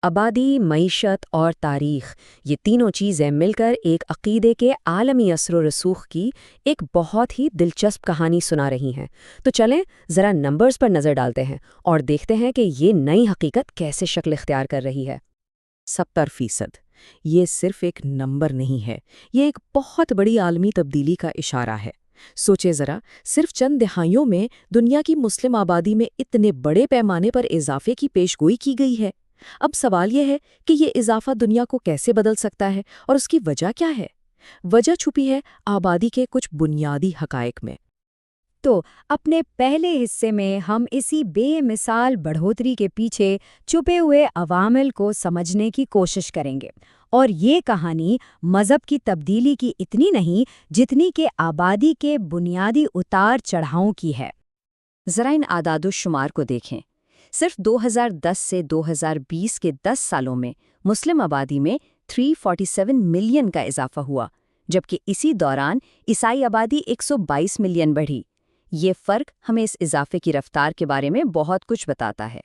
آبادی، معیشت اور تاریخ، یہ تینوں چیزیں مل کر ایک عقیدے کے عالمی اثر و رسوخ کی ایک بہت ہی دلچسپ کہانی سنا رہی ہیں۔ تو چلیں ذرا نمبرز پر نظر ڈالتے ہیں اور دیکھتے ہیں کہ یہ نئی حقیقت کیسے شکل اختیار کر رہی ہے۔ 70%۔ یہ صرف ایک نمبر نہیں ہے، یہ ایک بہت بڑی عالمی تبدیلی کا اشارہ ہے۔ سوچے ذرا، صرف چند دہائیوں میں دنیا کی مسلم آبادی میں اتنے بڑے پیمانے پر اضافے کی پیشگوئی کی گئی ہے۔ اب سوال یہ ہے کہ یہ اضافہ دنیا کو کیسے بدل سکتا ہے اور اس کی وجہ کیا ہے؟ وجہ چھپی ہے آبادی کے کچھ بنیادی حقائق میں۔ تو اپنے پہلے حصے میں ہم اسی بے مثال بڑھوتری کے پیچھے چھپے ہوئے عوامل کو سمجھنے کی کوشش کریں گے، اور یہ کہانی مذہب کی تبدیلی کی اتنی نہیں جتنی کہ آبادی کے بنیادی اتار چڑھاؤں کی ہے۔ ذرا ان اعداد و شمار کو دیکھیں۔ صرف 2010 سے 2020 کے 10 سالوں میں مسلم آبادی میں 347 ملین کا اضافہ ہوا، جبکہ اسی دوران عیسائی آبادی 122 ملین بڑھی۔ یہ فرق ہمیں اس اضافے کی رفتار کے بارے میں بہت کچھ بتاتا ہے۔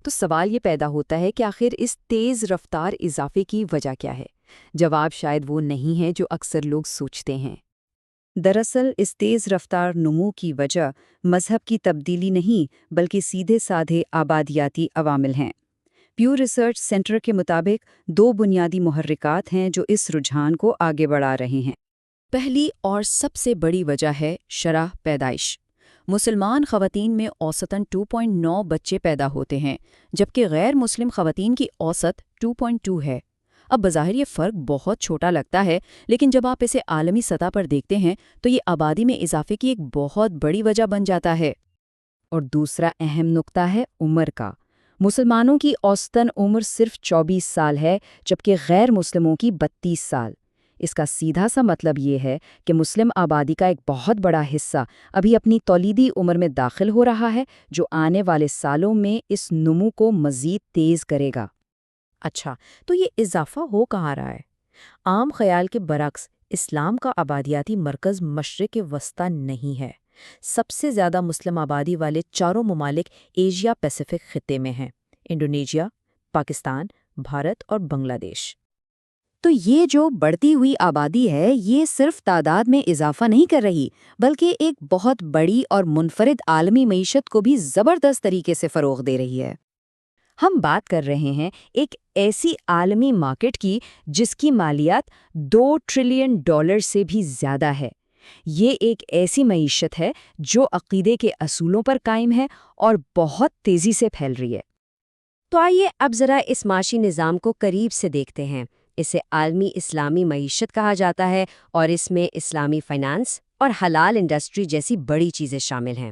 تو سوال یہ پیدا ہوتا ہے کہ آخر اس تیز رفتار اضافے کی وجہ کیا ہے؟ جواب شاید وہ نہیں ہے جو اکثر لوگ سوچتے ہیں۔ دراصل اس تیز رفتار نمو کی وجہ مذہب کی تبدیلی نہیں بلکہ سیدھے سادھے آبادیاتی عوامل ہیں۔ پیو ریسرچ سینٹر کے مطابق 2 بنیادی محرکات ہیں جو اس رجحان کو آگے بڑھا رہے ہیں۔ پہلی اور سب سے بڑی وجہ ہے شرح پیدائش۔ مسلمان خواتین میں اوسطاً 2.9 بچے پیدا ہوتے ہیں، جبکہ غیر مسلم خواتین کی اوسط 2.2 ہے۔ اب بظاہر یہ فرق بہت چھوٹا لگتا ہے، لیکن جب آپ اسے عالمی سطح پر دیکھتے ہیں تو یہ آبادی میں اضافے کی ایک بہت بڑی وجہ بن جاتا ہے۔ اور دوسرا اہم نقطہ ہے عمر کا۔ مسلمانوں کی اوسطاً عمر صرف 24 سال ہے، جبکہ غیر مسلموں کی 32 سال۔ اس کا سیدھا سا مطلب یہ ہے کہ مسلم آبادی کا ایک بہت بڑا حصہ ابھی اپنی تولیدی عمر میں داخل ہو رہا ہے، جو آنے والے سالوں میں اس نمو کو مزید تیز کرے گا۔ اچھا، تو یہ اضافہ ہو کہاں رہا ہے؟ عام خیال کے برعکس اسلام کا آبادیاتی مرکز مشرق وسطی نہیں ہے۔ سب سے زیادہ مسلم آبادی والے 4 ممالک ایشیا پیسیفک خطے میں ہیں: انڈونیشیا، پاکستان، بھارت اور بنگلہ دیش۔ تو یہ جو بڑھتی ہوئی آبادی ہے، یہ صرف تعداد میں اضافہ نہیں کر رہی، بلکہ ایک بہت بڑی اور منفرد عالمی معیشت کو بھی زبردست طریقے سے فروغ دے رہی ہے۔ ہم بات کر رہے ہیں ایک ایسی عالمی مارکیٹ کی جس کی مالیات $2 ٹریلین سے بھی زیادہ ہے۔ یہ ایک ایسی معیشت ہے جو عقیدے کے اصولوں پر قائم ہے اور بہت تیزی سے پھیل رہی ہے۔ تو آئیے اب ذرا اس معاشی نظام کو قریب سے دیکھتے ہیں۔ اسے عالمی اسلامی معیشت کہا جاتا ہے، اور اس میں اسلامی فائنانس اور حلال انڈسٹری جیسی بڑی چیزیں شامل ہیں۔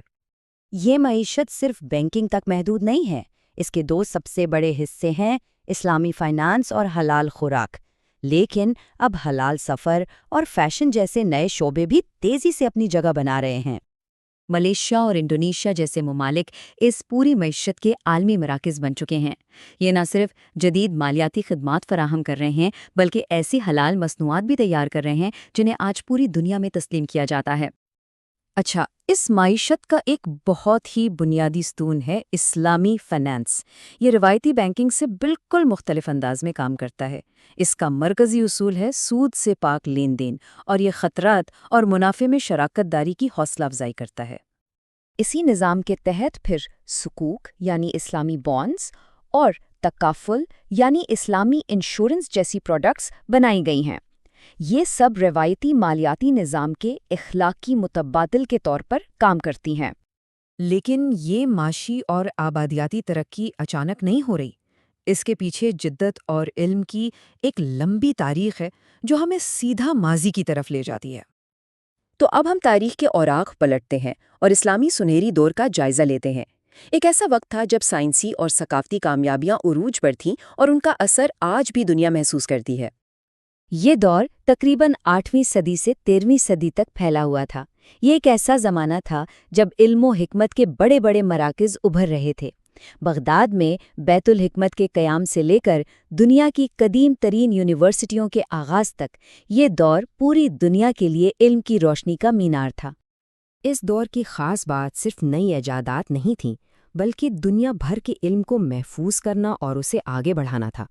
یہ معیشت صرف بینکنگ تک محدود نہیں ہے۔ اس کے 2 سب سے بڑے حصے ہیں اسلامی فائنانس اور حلال خوراک، لیکن اب حلال سفر اور فیشن جیسے نئے شعبے بھی تیزی سے اپنی جگہ بنا رہے ہیں۔ ملیشیا اور انڈونیشیا جیسے ممالک اس پوری معیشت کے عالمی مراکز بن چکے ہیں۔ یہ نہ صرف جدید مالیاتی خدمات فراہم کر رہے ہیں، بلکہ ایسی حلال مصنوعات بھی تیار کر رہے ہیں جنہیں آج پوری دنیا میں تسلیم کیا جاتا ہے۔ اچھا، اس معیشت کا ایک بہت ہی بنیادی ستون ہے اسلامی فائنانس۔ یہ روایتی بینکنگ سے بالکل مختلف انداز میں کام کرتا ہے۔ اس کا مرکزی اصول ہے سود سے پاک لین دین، اور یہ خطرات اور منافع میں شراکت داری کی حوصلہ افزائی کرتا ہے۔ اسی نظام کے تحت پھر سکوک یعنی اسلامی بانڈز اور تکافل یعنی اسلامی انشورنس جیسی پروڈکٹس بنائی گئی ہیں۔ یہ سب روایتی مالیاتی نظام کے اخلاقی متبادل کے طور پر کام کرتی ہیں۔ لیکن یہ معاشی اور آبادیاتی ترقی اچانک نہیں ہو رہی۔ اس کے پیچھے جدت اور علم کی ایک لمبی تاریخ ہے جو ہمیں سیدھا ماضی کی طرف لے جاتی ہے۔ تو اب ہم تاریخ کے اوراق پلٹتے ہیں اور اسلامی سنہری دور کا جائزہ لیتے ہیں۔ ایک ایسا وقت تھا جب سائنسی اور ثقافتی کامیابیاں عروج پر تھیں، اور ان کا اثر آج بھی دنیا محسوس کرتی ہے۔ یہ دور تقریباً 8ویں صدی سے 13ویں صدی تک پھیلا ہوا تھا۔ یہ ایک ایسا زمانہ تھا جب علم و حکمت کے بڑے بڑے مراکز ابھر رہے تھے۔ بغداد میں بیت الحکمت کے قیام سے لے کر دنیا کی قدیم ترین یونیورسٹیوں کے آغاز تک یہ دور پوری دنیا کے لیے علم کی روشنی کا مینار تھا۔ اس دور کی خاص بات صرف نئی ایجادات نہیں تھیں، بلکہ دنیا بھر کے علم کو محفوظ کرنا اور اسے آگے بڑھانا تھا۔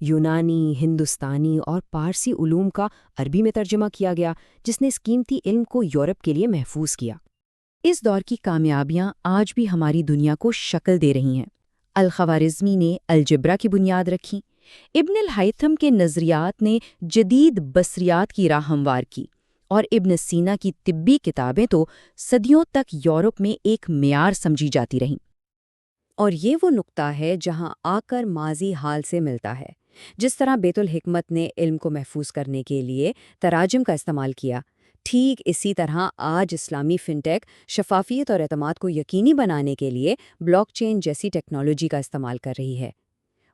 یونانی، ہندوستانی اور پارسی علوم کا عربی میں ترجمہ کیا گیا، جس نے اس قیمتی علم کو یورپ کے لیے محفوظ کیا۔ اس دور کی کامیابیاں آج بھی ہماری دنیا کو شکل دے رہی ہیں۔ الخوارزمی نے الجبرا کی بنیاد رکھی، ابن الہیثم کے نظریات نے جدید بصریات کی راہ ہموار کی، اور ابن سینا کی طبی کتابیں تو صدیوں تک یورپ میں ایک معیار سمجھی جاتی رہیں۔ اور یہ وہ نقطہ ہے جہاں آ کر ماضی حال سے ملتا ہے۔ جس طرح بیت الحکمت نے علم کو محفوظ کرنے کے لیے تراجم کا استعمال کیا، ٹھیک اسی طرح آج اسلامی فنٹیک شفافیت اور اعتماد کو یقینی بنانے کے لیے بلاک چین جیسی ٹیکنالوجی کا استعمال کر رہی ہے۔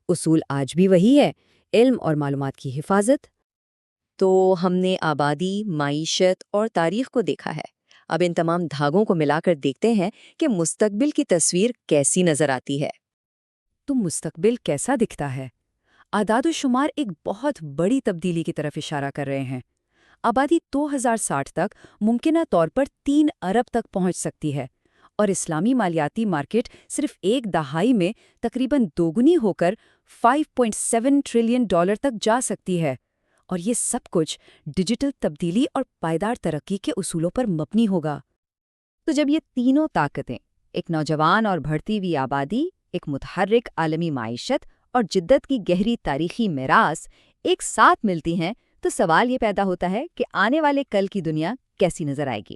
اصول آج بھی وہی ہے، علم اور معلومات کی حفاظت۔ تو ہم نے آبادی، معیشت اور تاریخ کو دیکھا ہے۔ اب ان تمام دھاگوں کو ملا کر دیکھتے ہیں کہ مستقبل کی تصویر کیسی نظر آتی ہے۔ تو مستقبل کیسا دکھتا ہے؟ اعداد و شمار ایک بہت بڑی تبدیلی کی طرف اشارہ کر رہے ہیں۔ آبادی 2060 تک ممکنہ طور پر 3 ارب تک پہنچ سکتی ہے، اور اسلامی مالیاتی مارکیٹ صرف ایک دہائی میں تقریباً دوگنی ہو کر $5.7 ٹریلین تک جا سکتی ہے، اور یہ سب کچھ ڈیجیٹل تبدیلی اور پائیدار ترقی کے اصولوں پر مبنی ہوگا۔ تو جب یہ تینوں طاقتیں، ایک نوجوان اور بڑھتی ہوئی آبادی، ایک متحرک عالمی معیشت اور جدت کی گہری تاریخی میراث ایک ساتھ ملتی ہیں، تو سوال یہ پیدا ہوتا ہے کہ آنے والے کل کی دنیا کیسی نظر آئے گی؟